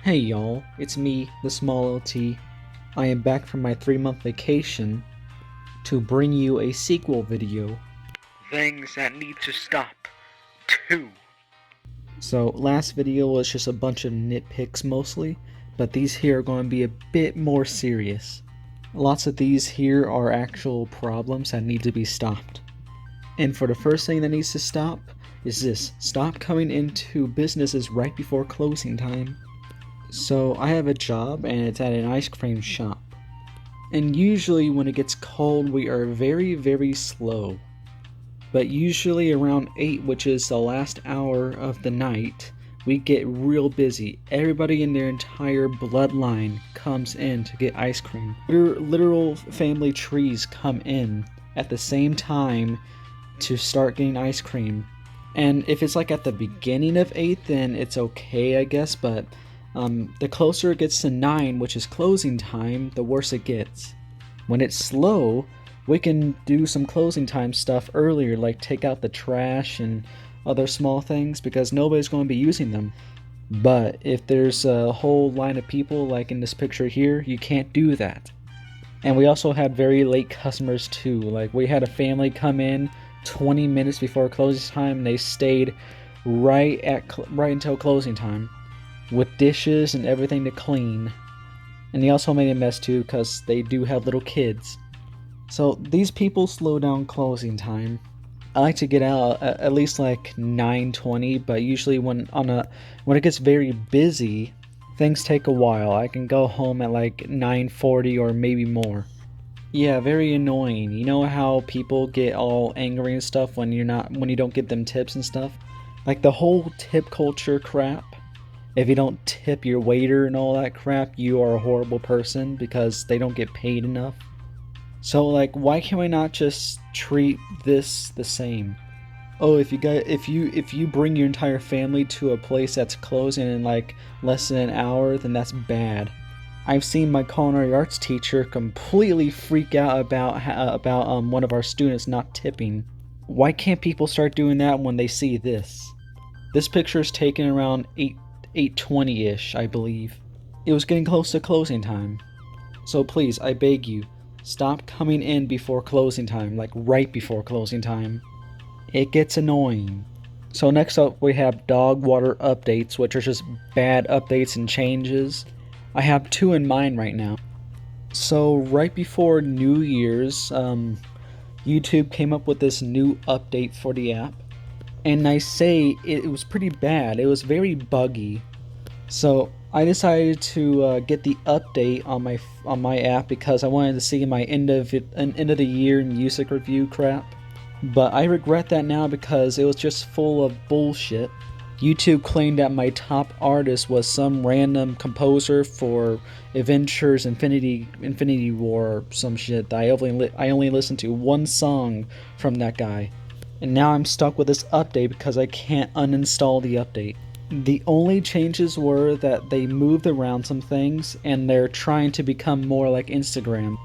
Hey y'all, it's me, the small LT. I am back from my 3-month vacation to bring you a sequel video. Things that need to stop. 2. So last video was just a bunch of nitpicks mostly, but these here are going to be a bit more serious. Lots of these here are actual problems that need to be stopped. And for the first thing that needs to stop is this: stop coming into businesses right before closing time. So I have a job and it's at an ice cream shop. And usually when it gets cold we are very slow. But usually around 8, which is the last hour of the night, we get real busy. Everybody in their entire bloodline comes in to get ice cream. Literal family trees come in at the same time to start getting ice cream. And if it's like at the beginning of 8, then it's okay, I guess, but the closer it gets to 9, which is closing time, the worse it gets. When it's slow, we can do some closing time stuff earlier, like take out the trash and other small things, because nobody's going to be using them. But if there's a whole line of people, like in this picture here, you can't do that. And we also had very late customers too. Like we had a family come in 20 minutes before closing time, and they stayed right until closing time, with dishes and everything to clean. And they also made a mess too, because they do have little kids. So these people slow down closing time. I like to get out at least like 9:20, but usually when it gets very busy, things take a while. I can go home at like 9:40 or maybe more. Yeah, very annoying. You know how people get all angry and stuff when you don't give them tips and stuff? Like the whole tip culture crap. If you don't tip your waiter and all that crap, you are a horrible person because they don't get paid enough. So like, why can we not just treat this the same? Oh, if you bring your entire family to a place that's closing in like less than an hour, then that's bad. I've seen my culinary arts teacher completely freak out about one of our students not tipping. Why can't people start doing that when they see this? This picture is taken around 8:20-ish, I believe. It was getting close to closing time. So please, I beg you, stop coming in before closing time, like right before closing time. It gets annoying. So next up we have dog water updates, which are just bad updates and changes. I have 2 in mind right now. So right before New Year's, YouTube came up with this new update for the app. And I say it was pretty bad. It was very buggy. So I decided to get the update on my app because I wanted to see my end of the year music review crap. But I regret that now because it was just full of bullshit. YouTube claimed that my top artist was some random composer for Avengers Infinity War or some shit. I only listened to one song from that guy. And now I'm stuck with this update because I can't uninstall the update. The only changes were that they moved around some things and they're trying to become more like Instagram.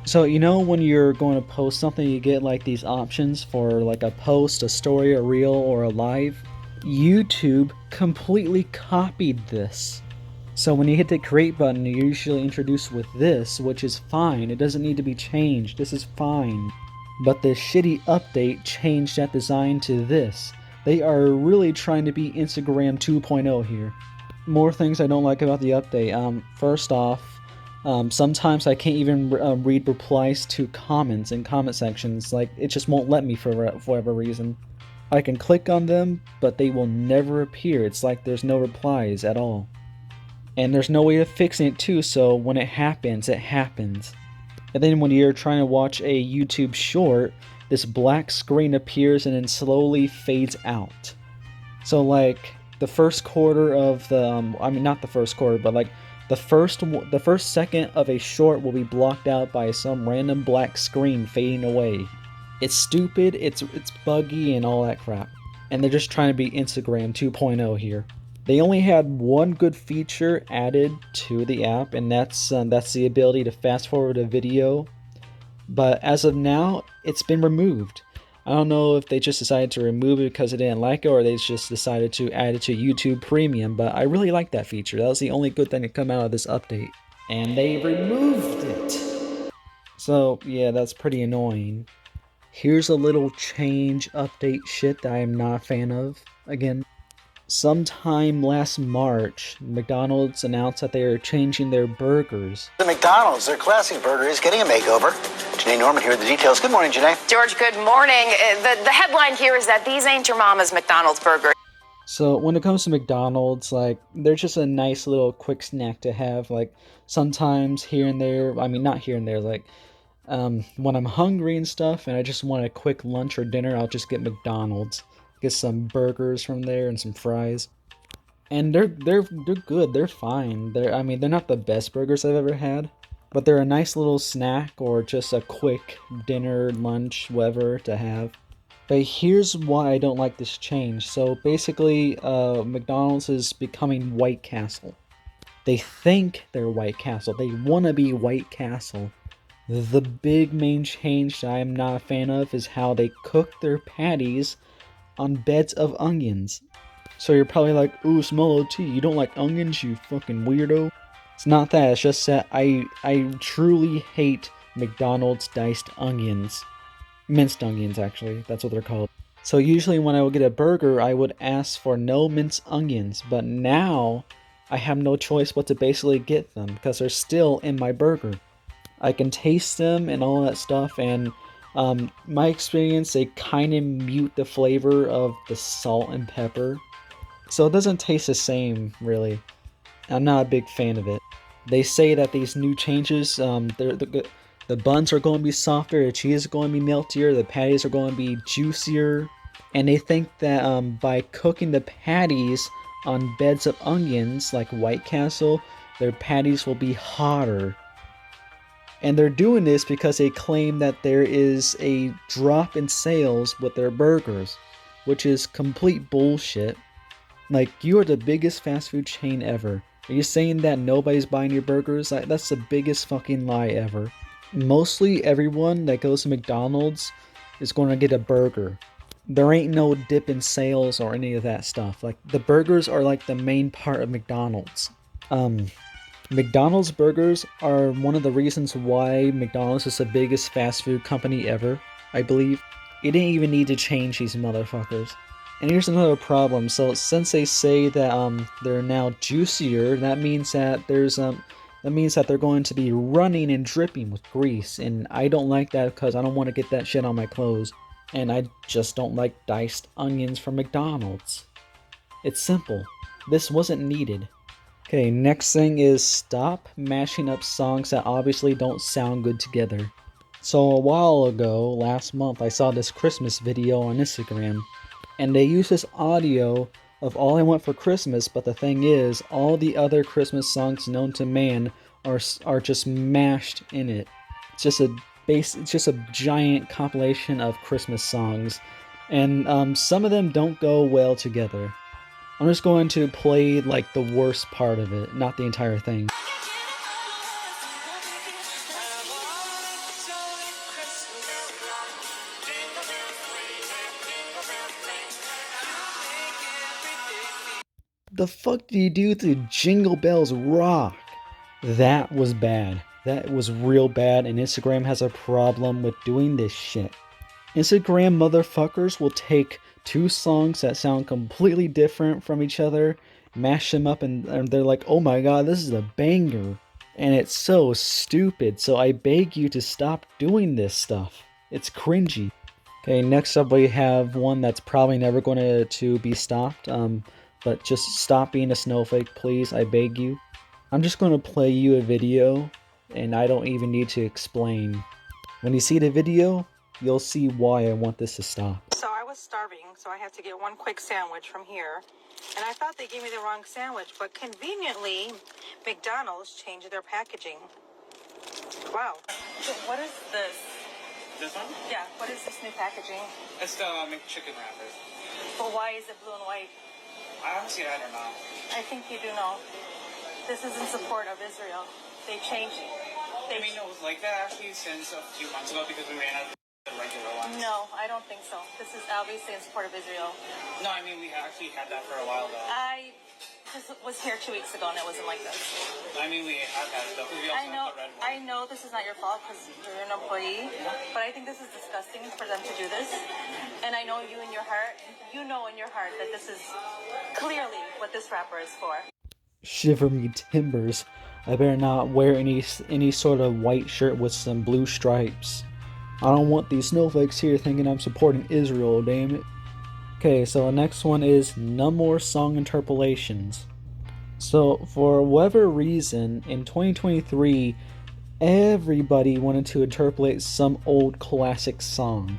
So you know when you're going to post something, you get like these options for like a post, a story, a reel, or a live? YouTube completely copied this. So when you hit the create button, you're usually introduced with this, which is fine. It doesn't need to be changed. This is fine. But the shitty update changed that design to this. They are really trying to be Instagram 2.0 here. More things I don't like about the update. First off, sometimes I can't even read replies to comments in comment sections. Like, it just won't let me for whatever reason. I can click on them, but they will never appear. It's like there's no replies at all. And there's no way of fixing it too, so when it happens, it happens. And then when you're trying to watch a YouTube short, this black screen appears and then slowly fades out. So like the first quarter of the, not the first quarter, but like the first second of a short will be blocked out by some random black screen fading away. It's stupid, it's buggy and all that crap. And they're just trying to be Instagram 2.0 here. They only had one good feature added to the app, and that's the ability to fast forward a video. But as of now, it's been removed. I don't know if they just decided to remove it because they didn't like it, or they just decided to add it to YouTube Premium, but I really like that feature. That was the only good thing to come out of this update. And they removed it! So, yeah, that's pretty annoying. Here's a little change update shit that I am not a fan of. Again, sometime last March, McDonald's announced that they are changing their burgers. The McDonald's, their classic burger, is getting a makeover. Janae Norman here with the details. Good morning, Janae. George, good morning. The headline here is that these ain't your mama's McDonald's burger. So when it comes to McDonald's, like, they're just a nice little quick snack to have. Like, sometimes here and there, I mean, not here and there, like, when I'm hungry and stuff and I just want a quick lunch or dinner, I'll just get McDonald's. Get some burgers from there and some fries. And they're good. They're fine. They're not the best burgers I've ever had, but they're a nice little snack or just a quick dinner, lunch, whatever to have. But here's why I don't like this change. So basically, McDonald's is becoming White Castle. They think they're White Castle. They want to be White Castle. The big main change that I am not a fan of is how they cook their patties on beds of onions. So you're probably like, ooh, Smolo T, you don't like onions, you fucking weirdo? It's not that, it's just that I truly hate McDonald's diced onions. Minced onions, actually, that's what they're called. So usually when I would get a burger, I would ask for no minced onions, but now I have no choice but to basically get them, because they're still in my burger. I can taste them and all that stuff, and my experience, they kind of mute the flavor of the salt and pepper. So it doesn't taste the same, really. I'm not a big fan of it. They say that these new changes, the buns are going to be softer, the cheese is going to be meltier, the patties are going to be juicier. And they think that by cooking the patties on beds of onions, like White Castle, their patties will be hotter. And they're doing this because they claim that there is a drop in sales with their burgers, which is complete bullshit. Like, you are the biggest fast food chain ever. Are you saying that nobody's buying your burgers? That's the biggest fucking lie ever. Mostly everyone that goes to McDonald's is going to get a burger. There ain't no dip in sales or any of that stuff. Like, the burgers are like the main part of McDonald's. McDonald's burgers are one of the reasons why McDonald's is the biggest fast food company ever, I believe. It didn't even need to change these motherfuckers. And here's another problem. So since they say that they're now juicier, that means that they're going to be running and dripping with grease, and I don't like that because I don't want to get that shit on my clothes. And I just don't like diced onions from McDonald's. It's simple. This wasn't needed. Okay, next thing is stop mashing up songs that obviously don't sound good together. So a while ago, last month, I saw this Christmas video on Instagram, and they use this audio of All I Want for Christmas, but the thing is, all the other Christmas songs known to man are just mashed in it. It's just a giant compilation of Christmas songs, and some of them don't go well together. I'm just going to play like the worst part of it, not the entire thing. The fuck do you do to Jingle Bells Rock? That was bad. That was real bad, and Instagram has a problem with doing this shit. Instagram motherfuckers will take two songs that sound completely different from each other, mash them up, and they're like, oh my god, this is a banger. And it's so stupid, so I beg you to stop doing this stuff. It's cringy. Okay, next up we have one that's probably never going to be stopped, but just stop being a snowflake, please, I beg you. I'm just going to play you a video, and I don't even need to explain. When you see the video, you'll see why I want this to stop. So I was starving, so I had to get one quick sandwich from here. And I thought they gave me the wrong sandwich, but conveniently, McDonald's changed their packaging. Wow. What is this? This one? Yeah, what is this new packaging? It's the McChicken wrapper. But why is it blue and white? I honestly, I don't know. I think you do know. This is in support of Israel. They changed it. I mean, it was like that actually since a few months ago because we ran out of The regular one. No, I don't think so. This is obviously in support of Israel. No, I mean we actually had that for a while though. I just was here 2 weeks ago and it wasn't like this. I mean we have had it though. 'Cause we also have the red one. I know this is not your fault because you're an employee, but I think this is disgusting for them to do this. And I know you in your heart, you know in your heart that this is clearly what this wrapper is for. Shiver me timbers. I better not wear any sort of white shirt with some blue stripes. I don't want these snowflakes here thinking I'm supporting Israel, damn it. Okay, so the next one is no more song interpolations. So for whatever reason, in 2023, everybody wanted to interpolate some old classic song.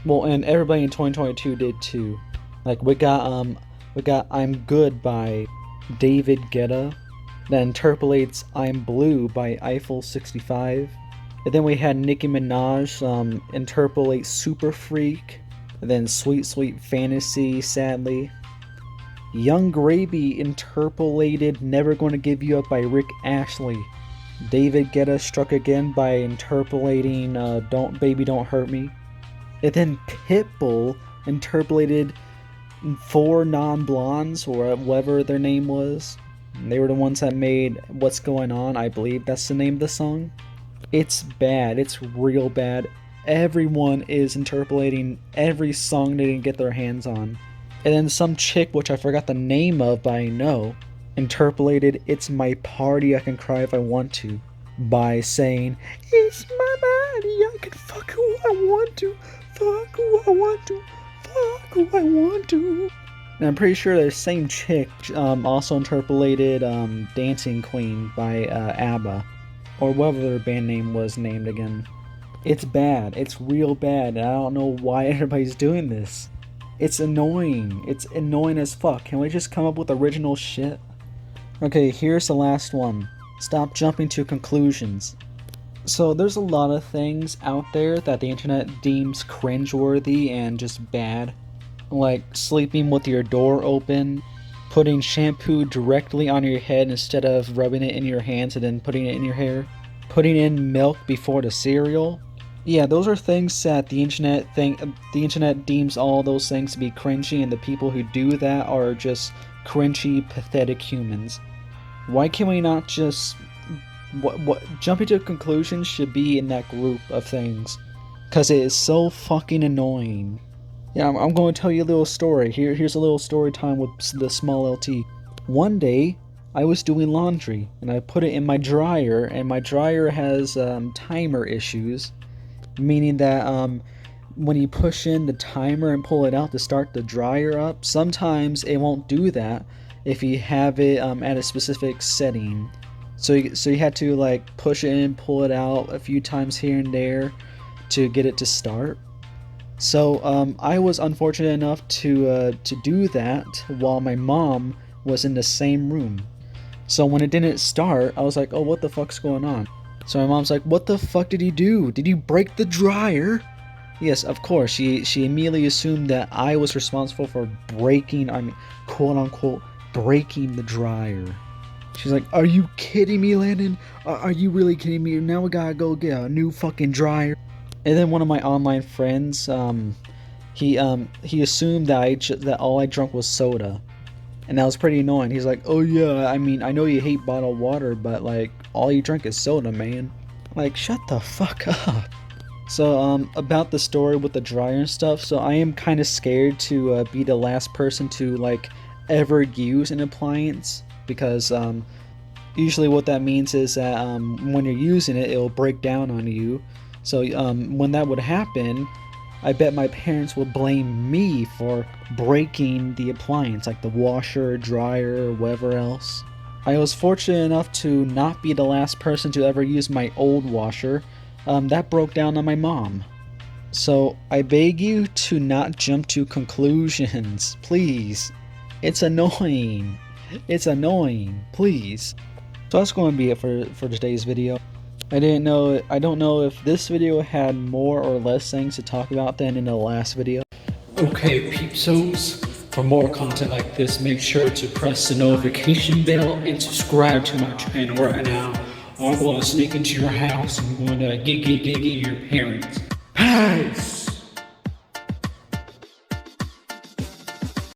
Well, and everybody in 2022 did too. Like we got I'm Good by David Guetta that interpolates I'm Blue by Eiffel 65. And then we had Nicki Minaj interpolate Super Freak. And then Sweet Sweet Fantasy, sadly. Young Gravy interpolated Never Gonna Give You Up by Rick Astley. David Guetta struck again by interpolating Don't Baby Don't Hurt Me. And then Pitbull interpolated 4 Non-Blondes, or whatever their name was. They were the ones that made What's Going On, I believe that's the name of the song. It's bad, it's real bad. Everyone is interpolating every song they didn't get their hands on. And then some chick, which I forgot the name of, but I know, interpolated It's My Party, I Can Cry If I Want To by saying, it's my body, I can fuck who I want to, fuck who I want to, fuck who I want to. And I'm pretty sure the same chick also interpolated Dancing Queen by ABBA, or whatever their band name was named again. It's bad, it's real bad, and I don't know why everybody's doing this. It's annoying as fuck. Can we just come up with original shit? Okay, here's the last one. Stop jumping to conclusions. So there's a lot of things out there that the internet deems cringeworthy and just bad. Like sleeping with your door open, putting shampoo directly on your head instead of rubbing it in your hands and then putting it in your hair, putting in milk before the cereal. Yeah, those are things that the internet deems all those things to be cringy, and the people who do that are just cringy, pathetic humans. Why can we not just jumping to conclusions should be in that group of things, because it is so fucking annoying. Yeah, I'm going to tell you a little story. Here's a little story time with the small LT. One day, I was doing laundry, and I put it in my dryer, and my dryer has timer issues, meaning that when you push in the timer and pull it out to start the dryer up, sometimes it won't do that if you have it at a specific setting. So you had to like push it in, pull it out a few times here and there to get it to start. So I was unfortunate enough to do that while my mom was in the same room. So when it didn't start, I was like, oh, what the fuck's going on? So my mom's like, what the fuck did you do? Did you break the dryer? Yes, of course. She immediately assumed that I was responsible for breaking, quote unquote, breaking the dryer. She's like, are you kidding me, Landon? Are you really kidding me? Now we gotta go get a new fucking dryer. And then one of my online friends, he assumed that all I drank was soda. And that was pretty annoying. He's like, oh yeah, I mean, I know you hate bottled water, but like, all you drink is soda, man. Like, shut the fuck up. So, about the story with the dryer and stuff, so I am kind of scared to be the last person to, like, ever use an appliance. Because, usually what that means is that, when you're using it, it'll break down on you. So, when that would happen, I bet my parents would blame me for breaking the appliance, like the washer, dryer, or whatever else. I was fortunate enough to not be the last person to ever use my old washer. That broke down on my mom. So I beg you to not jump to conclusions, please. It's annoying. It's annoying, please. So that's going to be it for today's video. I don't know if this video had more or less things to talk about than in the last video. Okay, peepsos, for more content like this, make sure to press the notification bell and subscribe to my channel right now. I'm going to sneak into your house and I'm going to get your parents. Peace.